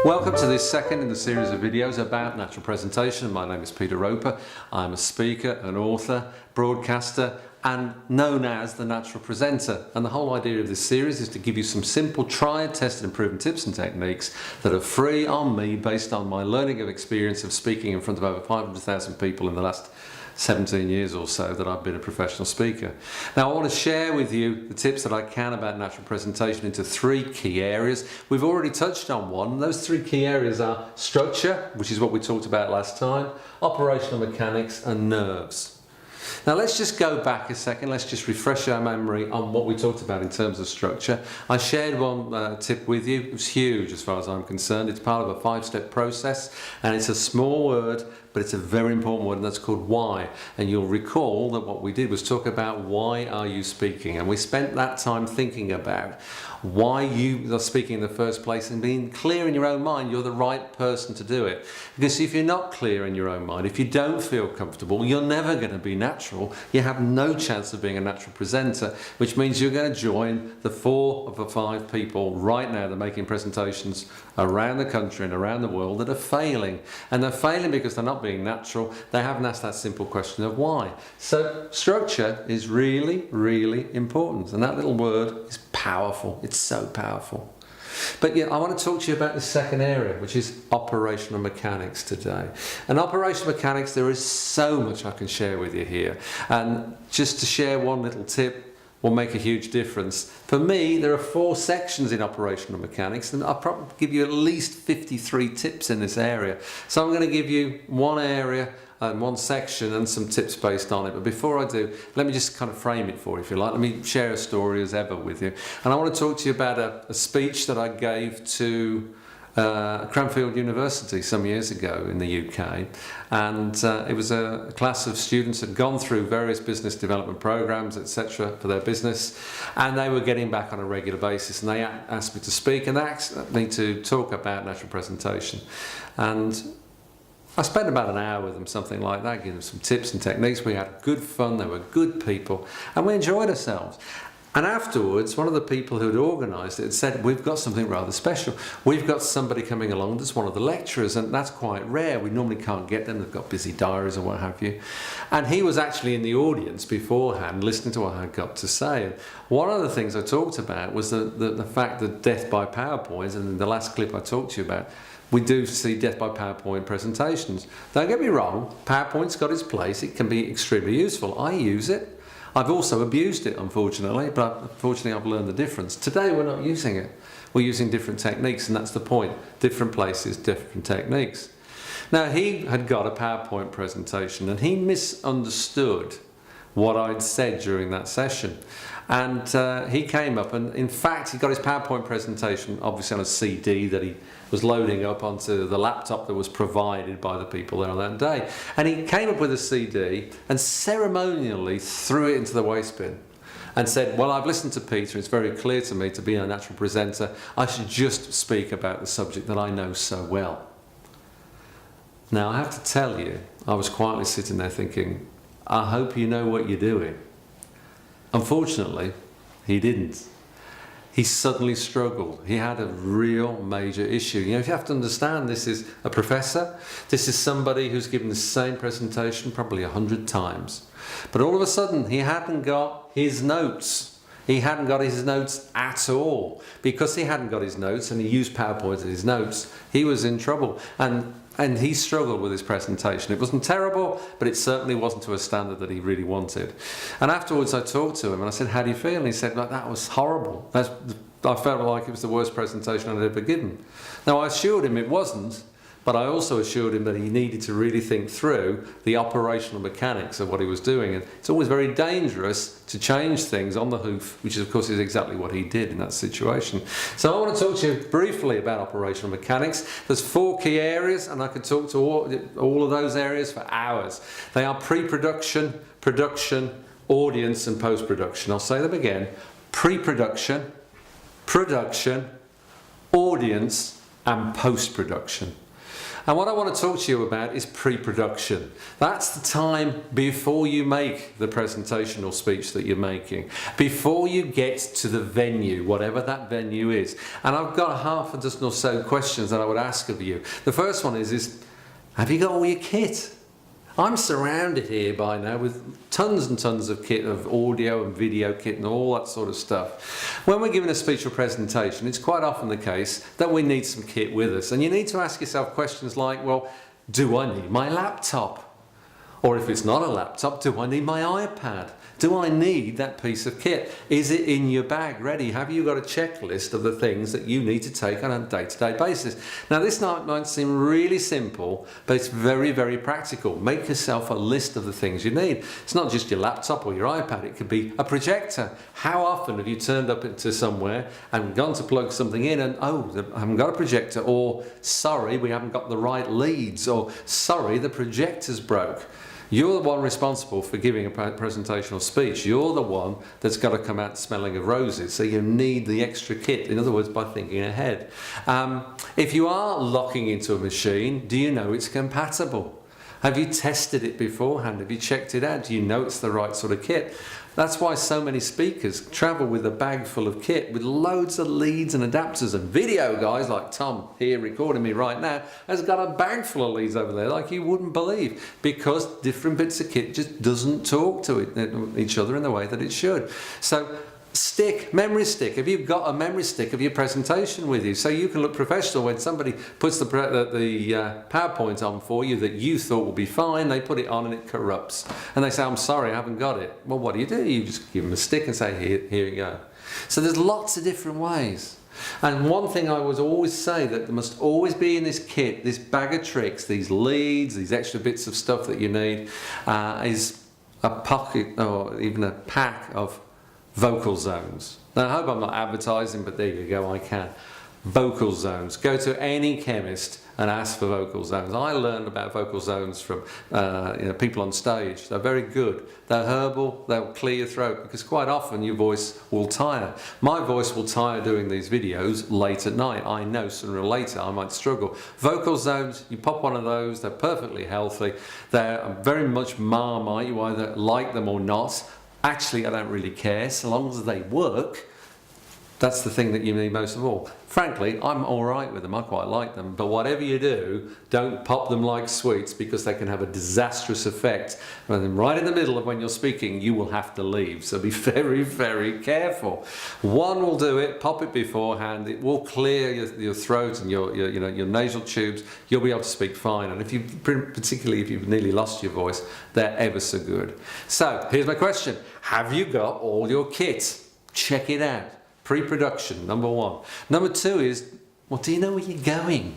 Welcome to this second in the series of videos about natural presentation. My name is Peter Roper. I'm a speaker, an author, broadcaster, and known as the natural presenter. And the whole idea of this series is to give you some simple tried, tested and proven tips and techniques that are free on me based on my learning of experience of speaking in front of over 500,000 people in the last 17 years or so that I've been a professional speaker. Now I want to share with you the tips that I can about natural presentation into three key areas. We've already touched on one. Those three key areas are structure, which is what we talked about last time, operational mechanics and nerves. Now let's just go back a second, let's just refresh our memory on what we talked about in terms of structure. I shared one tip with you. It was huge as far as I'm concerned. It's part of a 5-step process and it's a small word, but it's a very important word, and that's called why. And you'll recall that what we did was talk about why are you speaking, and we spent that time thinking about why you are speaking in the first place and being clear in your own mind you're the right person to do it. Because if you're not clear in your own mind, if you don't feel comfortable, you're never going to be natural. You have no chance of being a natural presenter, which means you're going to join the 4 of the 5 people right now that are making presentations around the country and around the world that are failing. And they're failing because they're not being natural. They haven't asked that simple question of why. So structure is really, really important. And that little word is powerful. It's so powerful. But yeah, I want to talk to you about the second area, which is operational mechanics today. And operational mechanics, there is so much I can share with you here. And just to share one little tip will make a huge difference. For me, there are 4 sections in operational mechanics, and I'll probably give you at least 53 tips in this area. So I'm going to give you one area and one section and some tips based on it. But before I do, let me just kind of frame it for you, if you like. Let me share a story as ever with you. And I want to talk to you about a speech that I gave to Cranfield University some years ago in the UK, and it was a class of students that had gone through various business development programs, etc., for their business, and they were getting back on a regular basis, and they asked me to speak, and they asked me to talk about natural presentation. And I spent about an hour with them, something like that, giving them some tips and techniques. We had good fun, they were good people, and we enjoyed ourselves. And afterwards, one of the people who had organised it said, we've got something rather special. We've got somebody coming along that's one of the lecturers, and that's quite rare. We normally can't get them. They've got busy diaries or what have you. And he was actually in the audience beforehand, listening to what I had got to say. And one of the things I talked about was the fact that death by PowerPoint, and in the last clip I talked to you about, we do see death by PowerPoint presentations. Don't get me wrong, PowerPoint's got its place. It can be extremely useful. I use it. I've also abused it, unfortunately, but unfortunately I've learned the difference. Today we're not using it. We're using different techniques, and that's the point. Different places, different techniques. Now, he had got a PowerPoint presentation, and he misunderstood what I'd said during that session. And he came up, and in fact he got his PowerPoint presentation obviously on a CD that he was loading up onto the laptop that was provided by the people there on that day. And he came up with a CD and ceremonially threw it into the waste bin and said, well, I've listened to Peter, it's very clear to me to be a natural presenter, I should just speak about the subject that I know so well. Now I have to tell you, I was quietly sitting there thinking, I hope you know what you're doing. Unfortunately, he didn't. He suddenly struggled. He had a real major issue. You know, you have to understand, this is a professor. This is somebody who's given the same presentation probably 100 times. But all of a sudden, he hadn't got his notes. He hadn't got his notes at all. Because he hadn't got his notes and he used PowerPoint as his notes, he was in trouble. And he struggled with his presentation. It wasn't terrible, but it certainly wasn't to a standard that he really wanted. And afterwards I talked to him and I said, how do you feel? And he said, like, that was horrible. I felt like it was the worst presentation I'd ever given. Now I assured him it wasn't, but I also assured him that he needed to really think through the operational mechanics of what he was doing. And it's always very dangerous to change things on the hoof, which of course is exactly what he did in that situation. So I want to talk to you briefly about operational mechanics. There's 4 key areas, and I could talk to all of those areas for hours. They are pre-production, production, audience and post-production. I'll say them again. Pre-production, production, audience and post-production. And what I want to talk to you about is pre-production. That's the time before you make the presentation or speech that you're making, before you get to the venue, whatever that venue is. And I've got half a dozen or so questions that I would ask of you. The first one is have you got all your kit? I'm surrounded here by now with tons and tons of kit, of audio and video kit and all that sort of stuff. When we're giving a speech or presentation, it's quite often the case that we need some kit with us. And you need to ask yourself questions like, well, do I need my laptop? Or if it's not a laptop, do I need my iPad? Do I need that piece of kit? Is it in your bag ready? Have you got a checklist of the things that you need to take on a day-to-day basis? Now this might seem really simple, but it's very, very practical. Make yourself a list of the things you need. It's not just your laptop or your iPad, it could be a projector. How often have you turned up into somewhere and gone to plug something in and, oh, I haven't got a projector, or sorry, we haven't got the right leads, or sorry, the projector's broke. You're the one responsible for giving a presentation or speech. You're the one that's got to come out smelling of roses. So you need the extra kit. In other words, by thinking ahead. If you are locking into a machine, do you know it's compatible? Have you tested it beforehand? Have you checked it out? Do you know it's the right sort of kit? That's why so many speakers travel with a bag full of kit with loads of leads and adapters, and video guys like Tom here recording me right now has got a bag full of leads over there like you wouldn't believe, because different bits of kit just doesn't talk to each other in the way that it should. So memory stick. Have you got a memory stick of your presentation with you so you can look professional when somebody puts the PowerPoint on for you that you thought would be fine, they put it on and it corrupts. And they say, I'm sorry, I haven't got it. Well, what do? You just give them a stick and say, here you go. So there's lots of different ways. And one thing I would always say that there must always be in this kit, this bag of tricks, these leads, these extra bits of stuff that you need, is a pocket or even a pack of vocal zones. Now I hope I'm not advertising, but there you go, I can. Vocal zones. Go to any chemist and ask for vocal zones. I learned about vocal zones from people on stage. They're very good. They're herbal, they'll clear your throat, because quite often your voice will tire. My voice will tire doing these videos late at night. I know sooner or later I might struggle. Vocal zones, you pop one of those, they're perfectly healthy. They're very much Marmite, you either like them or not. Actually, I don't really care, so long as they work. That's the thing that you need most of all. Frankly, I'm alright with them, I quite like them, but whatever you do, don't pop them like sweets, because they can have a disastrous effect. And then right in the middle of when you're speaking, you will have to leave, so be very, very careful. One will do it, pop it beforehand, it will clear your throat and your nasal tubes, you'll be able to speak fine. And if you, particularly if you've nearly lost your voice, they're ever so good. So, here's my question. Have you got all your kit? Check it out. Pre-production, number one. Number two is, well, do you know where you're going?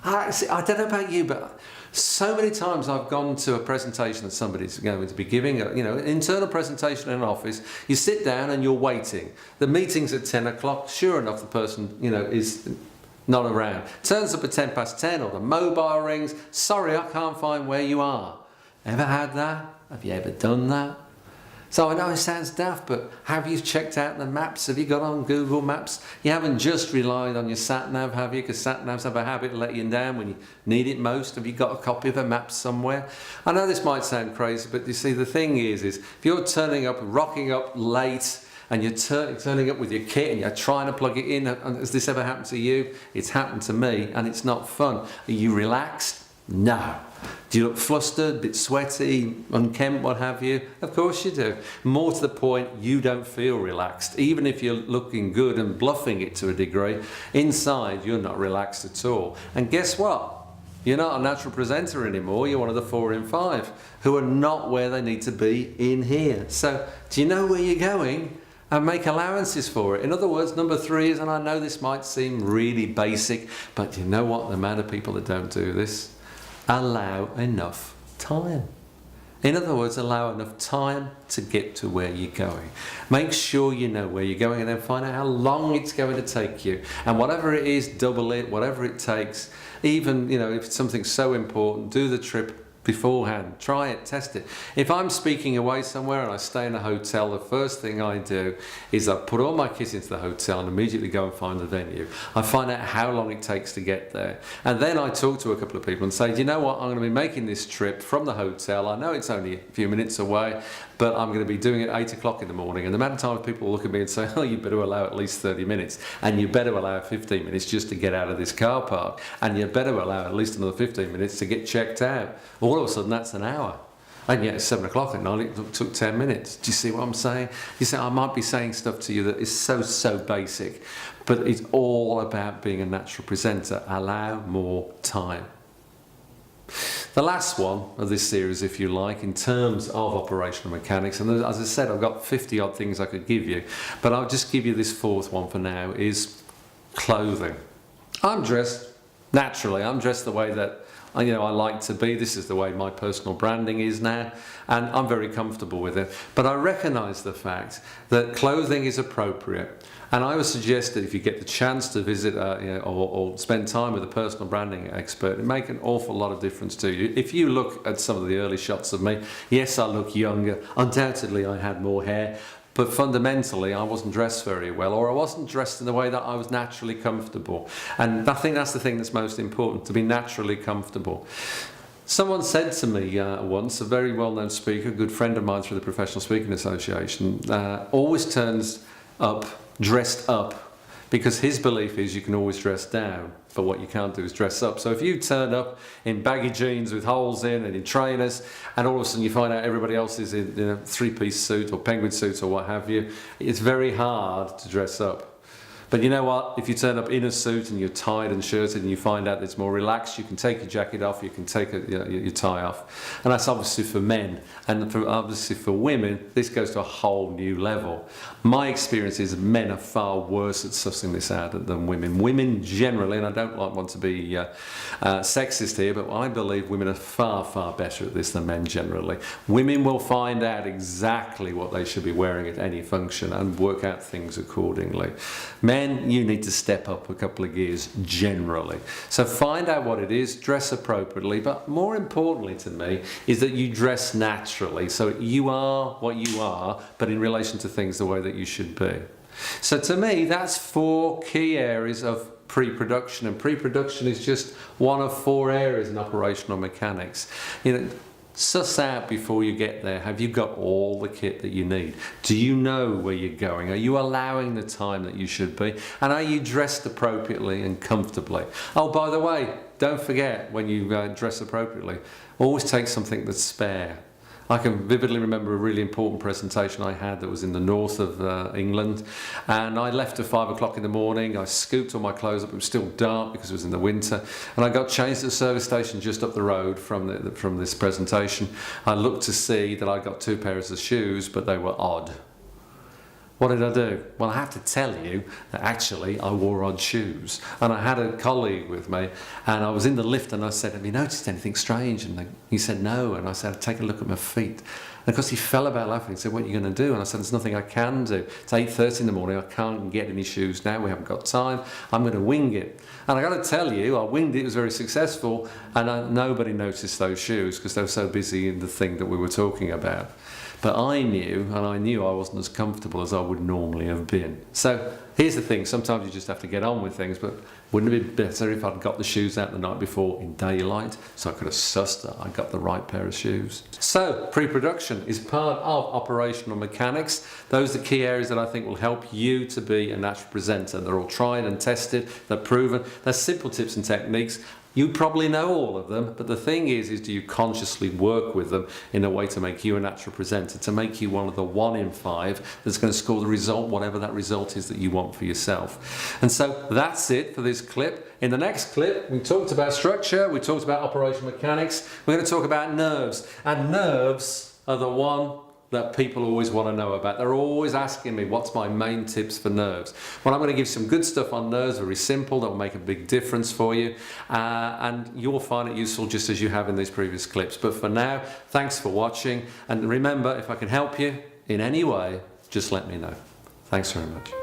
I don't know about you, but so many times I've gone to a presentation that somebody's going to be giving, an internal presentation in an office. You sit down and you're waiting. The meeting's at 10 o'clock. Sure enough, the person, is not around. Turns up at 10 past 10, or the mobile rings. Sorry, I can't find where you are. Ever had that? Have you ever done that? So I know it sounds daft, but have you checked out the maps? Have you got on Google Maps? You haven't just relied on your sat-nav, have you? Because sat-navs have a habit of letting you down when you need it most. Have you got a copy of a map somewhere? I know this might sound crazy, but you see, the thing is if you're turning up, rocking up late, and you're turning up with your kit and you're trying to plug it in, has this ever happened to you? It's happened to me, and it's not fun. Are you relaxed? No. Do you look flustered, a bit sweaty, unkempt, what have you? Of course you do. More to the point, you don't feel relaxed. Even if you're looking good and bluffing it to a degree, inside you're not relaxed at all. And guess what? You're not a natural presenter anymore. You're one of the 4 in 5 who are not where they need to be in here. So, do you know where you're going? And make allowances for it. In other words, number 3 is, and I know this might seem really basic, but you know what? The amount of people that don't do this, allow enough time. In other words, allow enough time to get to where you're going. Make sure you know where you're going, and then find out how long it's going to take you. And whatever it is, double it, whatever it takes. Even, if it's something so important, do the trip beforehand. Try it, test it. If I'm speaking away somewhere and I stay in a hotel, the first thing I do is I put all my kit into the hotel and immediately go and find the venue. I find out how long it takes to get there. And then I talk to a couple of people and say, do you know what, I'm going to be making this trip from the hotel. I know it's only a few minutes away, but I'm going to be doing it at 8 o'clock in the morning. And the amount of times people look at me and say, oh, you better allow at least 30 minutes. And you better allow 15 minutes just to get out of this car park. And you better allow at least another 15 minutes to get checked out. All of a sudden, that's an hour. And yet, it's 7 o'clock at night, it took 10 minutes. Do you see what I'm saying? You say, I might be saying stuff to you that is so basic, but it's all about being a natural presenter. Allow more time. The last one of this series, if you like, in terms of operational mechanics, and as I said, I've got 50 odd things I could give you, but I'll just give you this fourth one for now, is clothing. I'm dressed naturally. I'm dressed the way that I like to be. This is the way my personal branding is now, and I'm very comfortable with it. But I recognise the fact that clothing is appropriate, and I would suggest that if you get the chance to visit or spend time with a personal branding expert, it make an awful lot of difference to you. If you look at some of the early shots of me, yes, I look younger. Undoubtedly, I had more hair. But fundamentally, I wasn't dressed very well, or I wasn't dressed in the way that I was naturally comfortable. And I think that's the thing that's most important, to be naturally comfortable. Someone said to me once, a very well-known speaker, a good friend of mine through the Professional Speaking Association, always turns up, dressed up, because his belief is you can always dress down, but what you can't do is dress up. So if you turn up in baggy jeans with holes in and in trainers, and all of a sudden you find out everybody else is in a three-piece suit or penguin suit or what have you, it's very hard to dress up. But you know what? If you turn up in a suit and you're tied and shirted and you find out it's more relaxed, you can take your jacket off, you can take your tie off. And that's obviously for men. And obviously for women, this goes to a whole new level. My experience is men are far worse at sussing this out than women. Women generally, and I don't want to be sexist here, but I believe women are far better at this than men generally. Women will find out exactly what they should be wearing at any function and work out things accordingly. Men, you need to step up a couple of gears generally. So find out what it is, dress appropriately, but more importantly to me is that you dress naturally. So you are what you are, but in relation to things the way that you should be. So to me, that's 4 key areas of pre-production, and pre-production is just one of 4 areas in operational mechanics. Suss out before you get there. Have you got all the kit that you need? Do you know where you're going? Are you allowing the time that you should be? And are you dressed appropriately and comfortably? Oh, by the way, don't forget when you dress appropriately, always take something that's spare. I can vividly remember a really important presentation I had that was in the north of England, and I left at 5 o'clock in the morning. I scooped all my clothes up. It was still dark because it was in the winter, and I got changed at the service station just up the road from this presentation. I looked to see that I got 2 pairs of shoes, but they were odd. What did I do? Well, I have to tell you that actually I wore odd shoes. And I had a colleague with me, and I was in the lift and I said, have you noticed anything strange? And he said, no. And I said, take a look at my feet. And of course he fell about laughing. He said, what are you going to do? And I said, there's nothing I can do. It's 8:30 in the morning, I can't get any shoes now, we haven't got time, I'm going to wing it. And I got to tell you, I winged it, it was very successful, and nobody noticed those shoes because they were so busy in the thing that we were talking about. But I knew I wasn't as comfortable as I would normally have been. So here's the thing, sometimes you just have to get on with things, but wouldn't it be better if I'd got the shoes out the night before in daylight so I could have sussed that I got the right pair of shoes? So pre-production is part of operational mechanics. Those are the key areas that I think will help you to be a natural presenter. They're all tried and tested, they're proven, they're simple tips and techniques. You probably know all of them, but the thing is do you consciously work with them in a way to make you a natural presenter, to make you one of the 1 in 5 that's going to score the result, whatever that result is that you want for yourself. And so that's it for this clip. In the next clip, we talked about structure, we talked about operational mechanics, we're going to talk about nerves. And nerves are the one that people always want to know about. They're always asking me, what's my main tips for nerves? Well, I'm going to give some good stuff on nerves, very simple, that will make a big difference for you. And you'll find it useful just as you have in these previous clips. But for now, thanks for watching. And remember, if I can help you in any way, just let me know. Thanks very much.